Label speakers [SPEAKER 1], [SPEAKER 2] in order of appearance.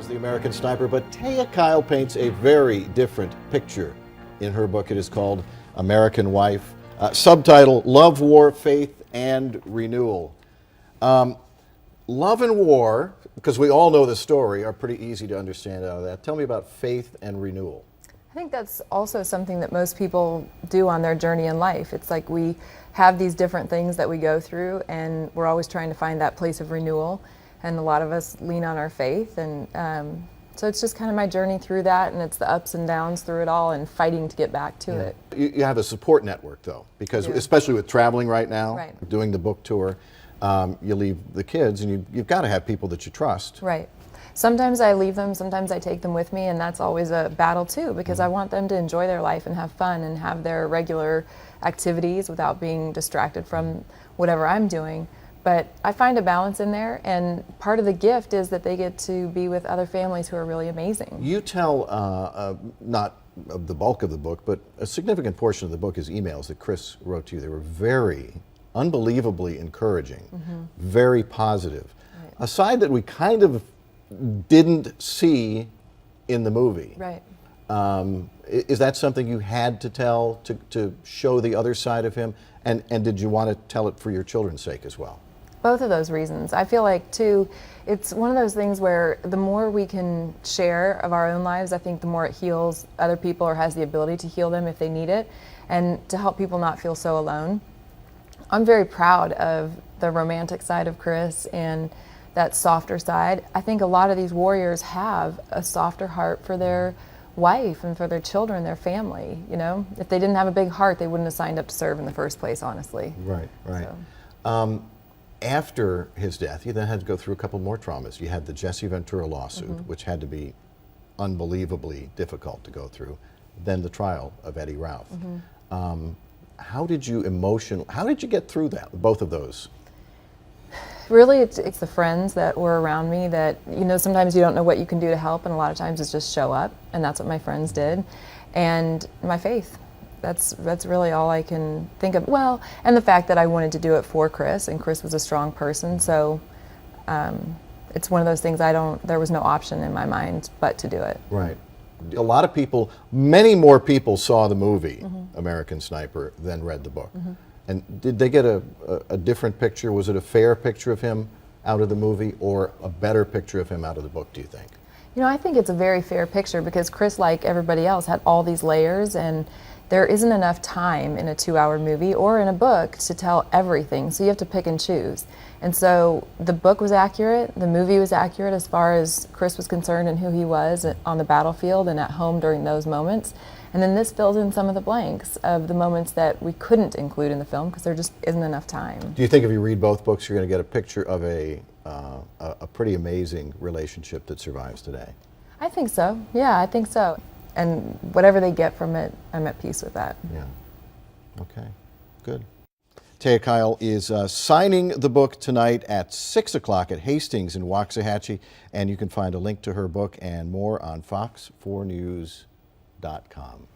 [SPEAKER 1] was The American Sniper, but Taya Kyle paints a very different picture in her book. It is called American Wife. Subtitle, Love, War, Faith, and Renewal. Love and war, because we all know the story, are pretty easy to understand out of that. Tell me about faith and renewal.
[SPEAKER 2] I think that's also something that most people do on their journey in life. It's like we have these different things that we go through, and we're always trying to find that place of renewal. And a lot of us lean on our faith, and so it's just kind of my journey through that, and it's the ups and downs through it all, and fighting to get back to it.
[SPEAKER 1] You have a support network, though, because especially with traveling right now, doing the book tour, you leave the kids, and you've got to have people that you trust.
[SPEAKER 2] Right. Sometimes I leave them, sometimes I take them with me, and that's always a battle too, because I want them to enjoy their life and have fun and have their regular activities without being distracted from whatever I'm doing. But I find a balance in there, and part of the gift is that they get to be with other families who are really amazing.
[SPEAKER 1] You tell, not the bulk of the book, but a significant portion of the book is emails that Chris wrote to you. They were very, unbelievably encouraging, very positive.
[SPEAKER 2] Right.
[SPEAKER 1] A side that we kind of didn't see in the movie.
[SPEAKER 2] Right.
[SPEAKER 1] Is that something you had to tell to show the other side of him? And did you want to tell it for your children's sake as well?
[SPEAKER 2] Both of those reasons. I feel like, too, it's one of those things where the more we can share of our own lives, I think the more it heals other people or has the ability to heal them if they need it, and to help people not feel so alone. I'm very proud of the romantic side of Chris and that softer side. I think a lot of these warriors have a softer heart for their wife and for their children, their family. You know, if they didn't have a big heart, they wouldn't have signed up to serve in the first place, honestly.
[SPEAKER 1] Right, right.
[SPEAKER 2] So.
[SPEAKER 1] After his death, you then had to go through a couple more traumas. You had the Jesse Ventura lawsuit, which had to be unbelievably difficult to go through. Then the trial of Eddie Ralph. How did you get through that, both of those?
[SPEAKER 2] Really, it's the friends that were around me that, you know, sometimes you don't know what you can do to help, and a lot of times it's just show up, and that's what my friends did. And my faith. That's really all I can think of. Well, and the fact that I wanted to do it for Chris, and Chris was a strong person, so it's one of those things there was no option in my mind but to do it.
[SPEAKER 1] Right. A lot of people, many more people saw the movie, American Sniper, than read the book. And did they get a different picture? Was it a fair picture of him out of the movie, or a better picture of him out of the book, do you think?
[SPEAKER 2] You know, I think it's a very fair picture, because Chris, like everybody else, had all these layers, and there isn't enough time in a 2-hour movie or in a book to tell everything, so you have to pick and choose. And so the book was accurate, the movie was accurate as far as Chris was concerned and who he was on the battlefield and at home during those moments. And then this fills in some of the blanks of the moments that we couldn't include in the film because there just isn't enough time.
[SPEAKER 1] Do you think if you read both books, you're going to get a picture of a pretty amazing relationship that survives today?
[SPEAKER 2] I think so. Yeah, I think so. And whatever they get from it, I'm at peace with that.
[SPEAKER 1] Yeah. Okay. Good. Taya Kyle is signing the book tonight at 6 o'clock at Hastings in Waxahachie, and you can find a link to her book and more on fox4news.com.